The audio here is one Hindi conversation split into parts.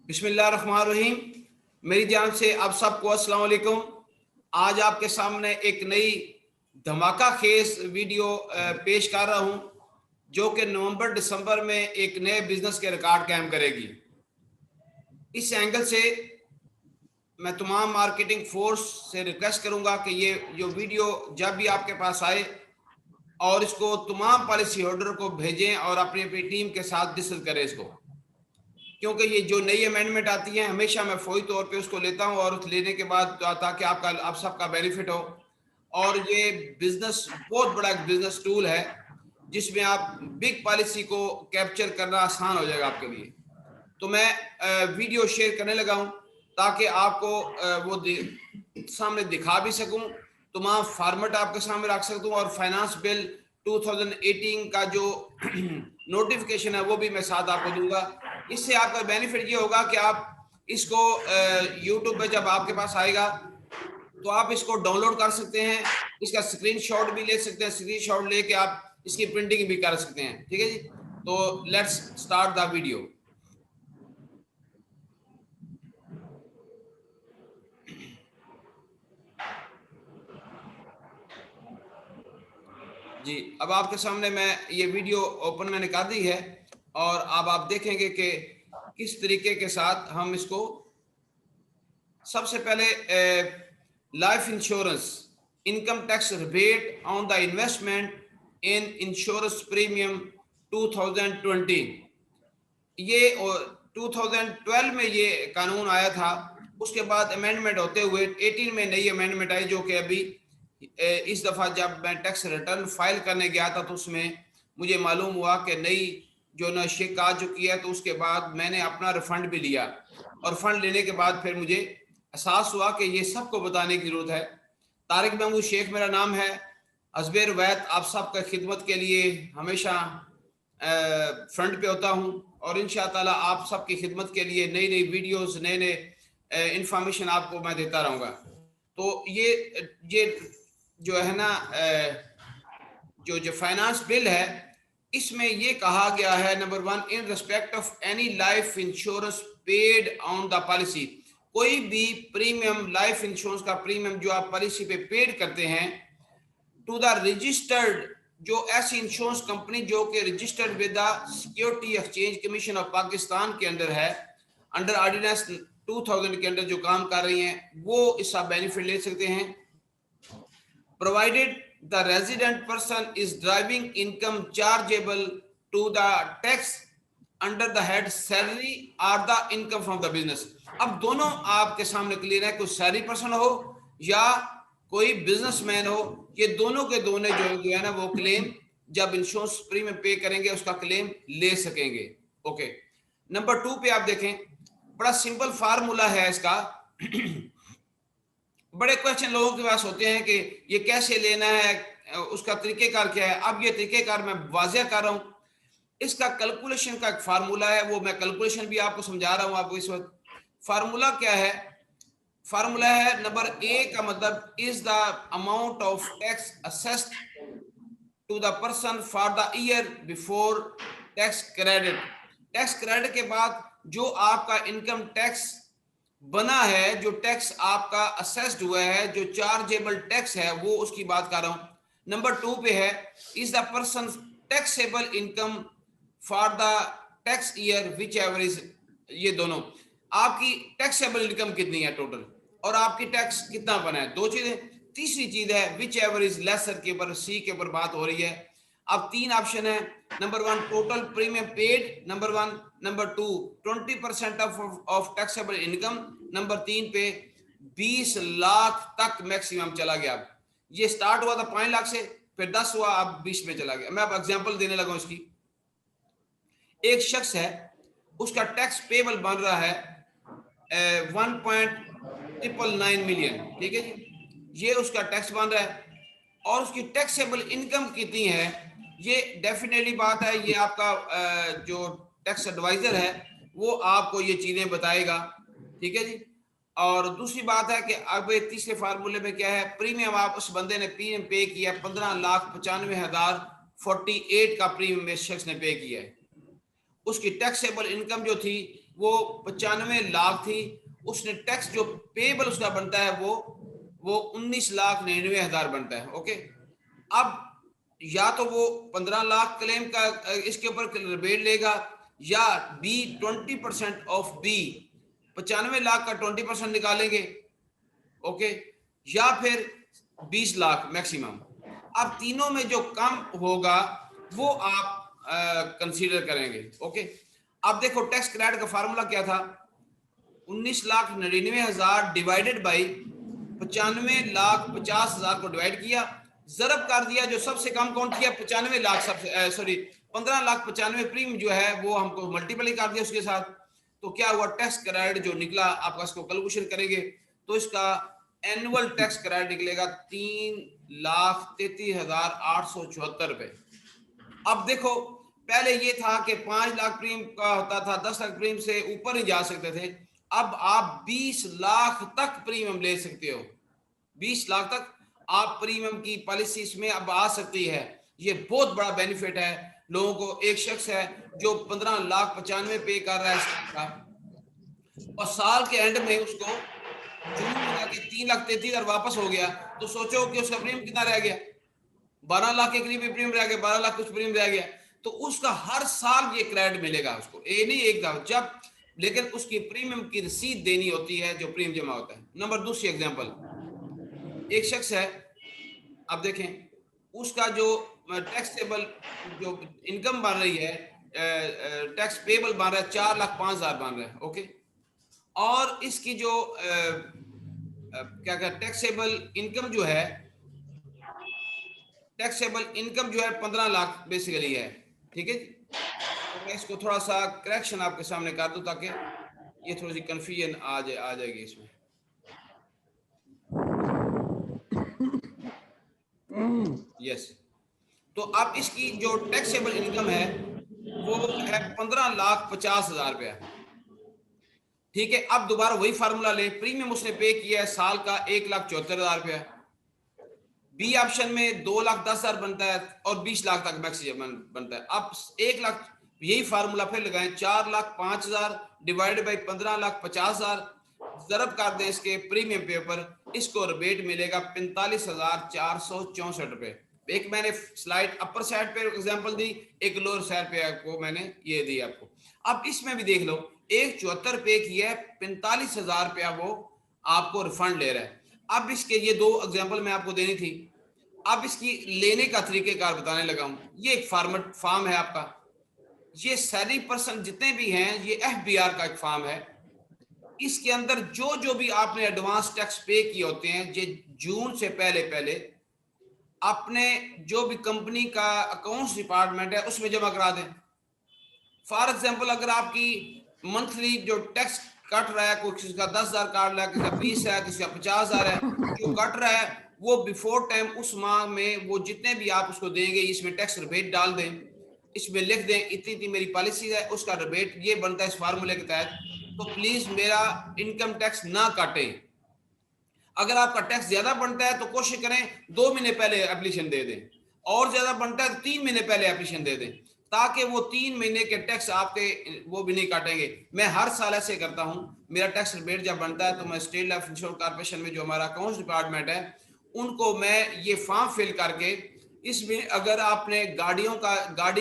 बिस्मिल्लाहिर्रहमानिर्रहीम। मेरी जान से आप सबको अस्सलाम वालेकुम। आज आपके सामने एक नई धमाका खेज वीडियो पेश कर रहा हूं, जो कि नवंबर दिसंबर में एक नए बिजनेस के रिकॉर्ड कायम करेगी। इस एंगल से मैं तमाम मार्केटिंग फोर्स से रिक्वेस्ट करूंगा कि ये जो वीडियो जब भी आपके पास आए और इसको तमाम पॉलिसी होल्डर को भेजें और अपनी अपनी टीम के साथ डिस्कस करें इसको, क्योंकि ये जो नई अमेंडमेंट आती है हमेशा मैं फौरी तौर पे उसको लेता हूं और लेने के बाद ताकि आप सबका बेनिफिट हो। और ये बिजनेस बहुत बड़ा एक बिजनेस टूल है जिसमें आप बिग पॉलिसी को कैप्चर करना आसान हो जाएगा आपके लिए। तो मैं वीडियो शेयर करने लगा हूं ताकि आपको वो सामने दिखा भी सकूं, तमाम फॉर्मेट आपके सामने रख सकता हूं और फाइनेंस बिल 2018 का जो नोटिफिकेशन है वो भी मैं साथ आपको दूंगा। इससे आपका बेनिफिट ये होगा कि आप इसको यूट्यूब पे जब आपके पास आएगा तो आप इसको डाउनलोड कर सकते हैं, इसका स्क्रीनशॉट भी ले सकते हैं, स्क्रीनशॉट लेके आप इसकी प्रिंटिंग भी कर सकते हैं। ठीक है जी, तो लेट्स स्टार्ट द वीडियो। जी, अब आपके सामने मैं ये वीडियो ओपन मैंने कर दी है और अब आप देखेंगे कि किस तरीके के साथ हम इसको सबसे पहले life insurance income tax rebate on the investment in insurance premium 2020। ये 2012 में ये कानून आया था, उसके बाद अमेंडमेंट होते हुए 18 में नई अमेंडमेंट आई, जो कि अभी इस दफ़ा जब मैं टैक्स रिटर्न फाइल करने गया था तो उसमें मुझे मालूम हुआ कि नई जो न शेक आ चुकी है। तो उसके बाद मैंने अपना रिफंड भी लिया और फंड लेने के बाद फिर मुझे एहसास हुआ कि ये सबको बताने की जरूरत है। तारिक महमूद शेख मेरा नाम है, अजमेर वैद आप सबका खिदमत के लिए हमेशा फ्रंट पे होता हूँ और इंशाअल्लाह आप सबकी खिदमत के लिए नई नई वीडियोस, नए नए इंफॉर्मेशन आपको मैं देता रहूँगा। तो ये जो है ना जो फाइनेंस बिल है, इसमें ये कहा गया है number 1, in respect of any life insurance paid on the policy, कोई भी प्रीमियम लाइफ इंश्योरेंस का प्रीमियम जो आप पॉलिसी पे पेड करते हैं टू द रजिस्टर्ड, जो ऐसी इंश्योरेंस कंपनी जो कि registered with the security exchange commission of Pakistan के अंदर है, अंडर ऑर्डिनेंस 2000 के अंदर जो काम कर रही हैं, वो इसका बेनिफिट ले सकते हैं। Provided the resident person is driving income chargeable to the tax under the head salary और the income from the business. अब दोनों आपके सामने क्लियर है, कोई सैलरी पर्सन हो या कोई बिजनेसमैन हो, ये दोनों के दोनों जो है ना वो क्लेम जब इंश्योरेंस प्रीमियम पे करेंगे उसका क्लेम ले सकेंगे। ओके, नंबर 2 पे आप देखें, बड़ा सिंपल फार्मूला है इसका। बड़े क्वेश्चन लोगों के पास होते हैं कि ये कैसे लेना है, उसका तरीकेकार क्या है। अब ये तरीकेकार मैं वाज़ेह कर रहा हूँ। इसका कैलकुलेशन का एक फार्मूला है, वो मैं कैलकुलेशन भी आपको समझा रहा हूँ आपको इस वक्त। फार्मूला क्या है? फार्मूला है नंबर ए का मतलब is the amount of tax assessed to the person for the year before tax credit. Tax credit के बाद जो आपका इनकम टैक्स बना है, जो टैक्स आपका असेस्ड हुआ है, जो चार्जेबल टैक्स है, वो उसकी बात कर रहा हूं। नंबर 2 पे है is the person taxable income for the tax year which ever is, ये दोनों आपकी टैक्सेबल इनकम कितनी है टोटल और आपकी टैक्स कितना बना है, दो चीजें। तीसरी चीज है विच एवर इज लेसर के ऊपर, सी के ऊपर बात हो रही है। अब 3 ऑप्शन है, number 1 total premium paid, number 1, number 2 20% of taxable income, number 3 पे 20 लाख तक मैक्सिमम चला गया। ये स्टार्ट हुआ था 5 लाख से, फिर 10 हुआ, अब 20 में चला गया। मैं अब एग्जांपल देने लगा उसकी। एक शख्स है, उसका टैक्स पेबल बन रहा है 1.999 मिलियन, ठीक है जी, ये उसका टैक्स बन रहा है और उसकी टैक्सेबल इनकम कितनी है, ये डेफिनेटली बात है, ये आपका जो टैक्स एडवाइजर है वो आपको ये चीजें बताएगा, ठीक है जी। और दूसरी बात है कि अब तीसरे फार्मूले में क्या है, प्रीमियम आप उस बंदे ने प्रीमियम पे किया 15,95,048 का प्रीमियम इस शख्स ने पे किया है। उसकी टैक्सेबल इनकम जो थी वो 95 लाख थी, उसने टैक्स जो पेबल उसका बनता है वो 19,99,000 बनता है। ओके, अब या तो वो 15 लाख क्लेम का इसके ऊपर रिबेट लेगा, या बी 20% ऑफ बी 95 लाख का 20% निकालेंगे। ओके, या फिर 20 लाख मैक्सिमम। अब तीनों में जो कम होगा वो आप कंसीडर करेंगे। ओके, अब देखो टैक्स क्रेडिट का फार्मूला क्या था, 19,99,000 डिवाइडेड बाई 95,50,000 को डिवाइड किया, जरब कर दिया, जो सबसे कम काउंट किया 95 लाख, सबसे सॉरी 15,95,000 प्रीमियम जो है वो हमको मल्टीप्लाई कर दिया उसके साथ। तो क्या हुआ, टैक्स क्रेडिट जो निकला आपका, इसको कैलकुलेशन करेंगे तो इसका एनुअल टैक्स क्रेडिट निकलेगा 3,33,874 रुपए। अब देखो पहले ये था कि 5 लाख प्रीमियम का होता था, 10 लाख प्रीमियम से ऊपर नहीं जा सकते थे, अब आप 20 लाख तक प्रीमियम ले सकते हो। 20 लाख तक आप प्रीमियम की पॉलिसी इसमें अब आ सकती है। ये बहुत बड़ा बेनिफिट है लोगों को। एक शख्स है जो 15,95,000 पे कर रहा है और साल के एंड में उसको जून में जाके 3,33,000 वापस हो गया, तो सोचो कि उसका प्रीमियम कितना रह गया, 12 लाख के करीब प्रीमियम रह गया, 12 लाख कुछ प्रीमियम रह गया। तो उसका हर साल ये क्रेडिट मिलेगा उसको, ये नहीं एक दफा जब, लेकिन उसकी प्रीमियम की रसीद देनी होती है जो प्रीमियम जमा होता है। नंबर दूसरी एग्जांपल, एक शख्स है, अब देखें उसका जो टैक्सेबल जो इनकम बन रही है, टैक्स पेबल बन रहा है 4,05,000 बन रहा है। ओके, और इसकी जो क्या कहते टैक्सेबल इनकम जो है, टैक्सेबल इनकम जो है 15 लाख बेसिकली है। ठीक है, तो मैं इसको थोड़ा सा करेक्शन आपके सामने कर दूं ताकि ये थोड़ी सी कंफ्यूजन आ जाएगी इसमें। यस, तो अब इसकी जो टैक्सेबल इनकम है वो है 15,50,000 रुपया। ठीक है, अब दोबारा वही फार्मूला ले, प्रीमियम उसने पे किया है साल का 1,74,000 रुपया, बी ऑप्शन में 2,10,000 बनता है और 20 लाख तक मैक्सिमम बनता है। अब 1 लाख, यही फार्मूला फिर लगाएं, 4,05,000 डिवाइडेड बाई 15,50,000, जरब कर दें इसके प्रीमियम पे ऊपर, इसको रिबेट मिलेगा 45,464 रुपए। एक मैंने स्लाइड अपर साइड पे एग्जांपल दी, एक लोअर साइड पे आपको मैंने ये दी आपको। अब इसमें भी देख लो, 1,74 पे किया है, 45,000 रुपया वो आपको रिफंड ले रहा है। अब इसके ये दो एग्जांपल मैं आपको देनी थी, अब इसकी लेने का तरीकेकार बताने लगा हूं। ये एक फॉर्म है आपका, ये सैलरी पर्सन जितने भी हैं, ये FBR का एक फॉर्म है। इसके अंदर जो जो भी आपने एडवांस टैक्स पे किए होते हैं, ये जून से पहले अपने जो भी कंपनी का अकाउंट्स डिपार्टमेंट है उसमें जमा करा दें। फॉर एग्जांपल, अगर आपकी मंथली जो टैक्स कट रहा है, कोई किसी का 10,000 काट रहा है, किसी का 20 है, किसी का 50,000 है, जो कट रहा है वो बिफोर टाइम उस माह में वो जितने भी आप उसको देंगे इसमें टैक्स रिबेट डाल दें, इसमें लिख दें इतनी इतनी मेरी पॉलिसी है, उसका रिबेट ये बनता है इस फार्मूले के तहत, तो प्लीज मेरा इनकम टैक्स ना काटें। अगर आपका टैक्स ज्यादा बनता है तो कोशिश करें 2 महीने पहले एप्लीकेशन दे दें, और ज्यादा बनता है तो 3 महीने पहले एप्लीकेशन दे दें, ताकि वो 3 महीने के टैक्स आपके वो भी नहीं काटेंगे। मैं हर साल ऐसे करता हूं, मेरा टैक्स रिबेट जब बनता है तो मैं स्टेट लाइफ इंश्योरेंस कॉर्पोरेशन में जो हमारा अकाउंट्स डिपार्टमेंट है उनको मैं ये फॉर्म फिल करके, इसमें अगर आपने गाड़ी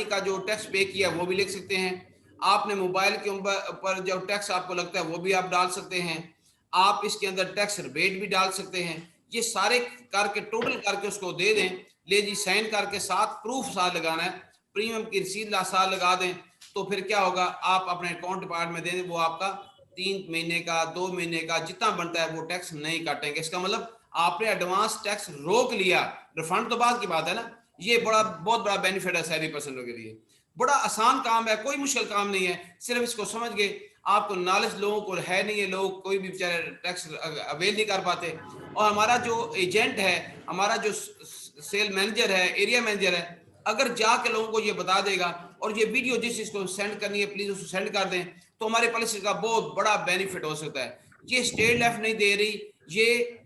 का जो टैक्स पे किया वो भी लिख सकते हैं, आपने मोबाइल के ऊपर जो टैक्स आपको लगता है वो भी आप डाल सकते हैं, आप इसके अंदर टैक्स रिबेट भी डाल सकते हैं। ये सारे करके टोटल करके उसको दे दें, ले जी साइन करके साथ प्रूफ साथ लगाना है, प्रीमियम की रसीद साथ लगा दें, तो फिर क्या होगा, आप अपने अकाउंट डिपार्टमेंट में दे दें, वो आपका 3 महीने का 2 महीने का जितना बनता है वो टैक्स नहीं काटेंगे। इसका मतलब आपने एडवांस टैक्स रोक लिया, रिफंड तो बाद की बात है ना। ये बहुत बड़ा बेनिफिट है सैलरी पर्सनों के लिए। बड़ा आसान काम है, कोई मुश्किल काम नहीं है, सिर्फ इसको समझ गए। आपको नॉलेज लोगों को है नहीं है, लोग कोई भी बेचारे टैक्स अवेल नहीं कर पाते, और हमारा जो एजेंट है, हमारा जो सेल मैनेजर है, एरिया मैनेजर है, अगर जाके लोगों को ये बता देगा, और ये वीडियो जिस चीज को सेंड करनी है प्लीज उसको सेंड कर दें, तो हमारे पॉलिसी का बहुत बड़ा बेनिफिट हो सकता है। ये स्टेट लाइफ नहीं दे रही, ये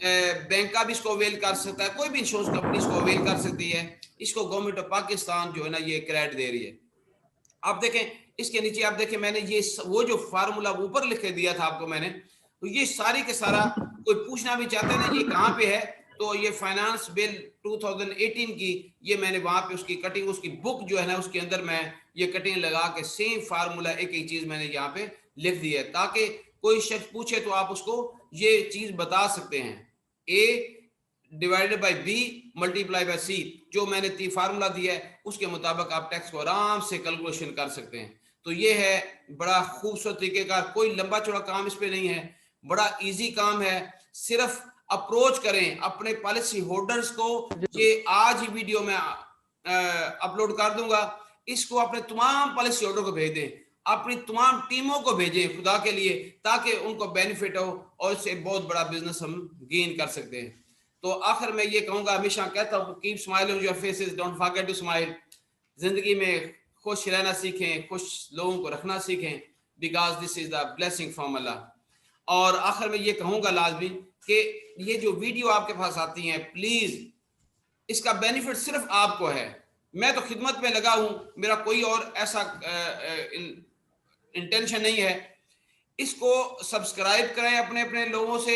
बैंक का भी इसको अवेल कर सकता है, कोई भी इंश्योरेंस कंपनी इसको अवेल कर सकती है, इसको गवर्नमेंट ऑफ पाकिस्तान जो है ना ये क्रेडिट दे रही है। अब देखें इसके नीचे आप देखें मैंने ये वो जो फार्मूला ऊपर लिख के दिया था आपको मैंने, तो ये सारी के सारा कोई पूछना भी चाहते हैं ना ये कहाँ पे है, तो ये फाइनेंस बिल 2018 की ये मैंने वहां पे उसकी कटिंग, उसकी बुक जो है ना उसके अंदर मैं ये कटिंग लगा के सेम फार्मूला एक एक चीज मैंने यहाँ पे लिख दी है, ताकि कोई शख्स पूछे तो आप उसको ये चीज बता सकते हैं। A divided by B multiply by C, जो मैंने फार्मूला दिया है उसके मुताबिक आप टैक्स को आराम से कैलकुलेशन कर सकते हैं। तो ये है बड़ा खूबसूरत तरीके का, कोई लंबा चौड़ा काम इस पे नहीं है, बड़ा इजी काम है। सिर्फ अप्रोच करें अपने पॉलिसी होल्डर्स को। ये आज ही वीडियो में अपलोड कर दूंगा, इसको अपने तमाम पॉलिसी होल्डर को भेज दें, अपनी तमाम टीमों को भेजें खुदा के लिए, ताकि उनको बेनिफिट हो और इससे बहुत बड़ा बिजनेस हम गेन कर सकते हैं। तो आखिर में ये कहूंगा, हमेशा कहता हूँ keep smiling on your faces, don't forget to smile. जिंदगी में खुश रहना सीखें, खुश लोगों को रखना सीखें, because this is the blessing from Allah. और आखिर में ये कहूंगा लाजमी कि ये जो वीडियो आपके पास आती हैं, प्लीज इसका बेनिफिट सिर्फ आपको है। मैं तो खिदमत में लगा हूं, मेरा कोई और ऐसा इंटेंशन नहीं है। इसको सब्सक्राइब करें अपने अपने लोगों से,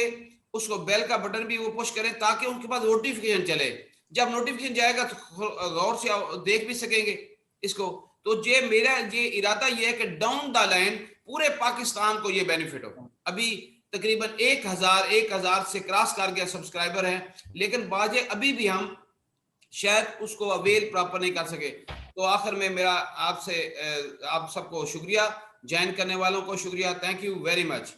उसको बेल का बटन भी वो पुश करें ताकि उनके पास नोटिफिकेशन चले। जब नोटिफिकेशन जाएगा तो गौर से देख भी सकेंगे इसको। तो ये मेरा ये इरादा ये है कि डाउन द लाइन पूरे पाकिस्तान को ये बेनिफिट हो। अभी तकरीबन 1000 से क्रॉस कर गया सब्सक्राइबर हैं, लेकिन बाजे अभी भी हम शायद उसको अवेल प्रॉपर नहीं कर सके। तो आखिर में मेरा आपसे आप सबको शुक्रिया, ज्वाइन करने वालों को शुक्रिया, थैंक यू वेरी मच।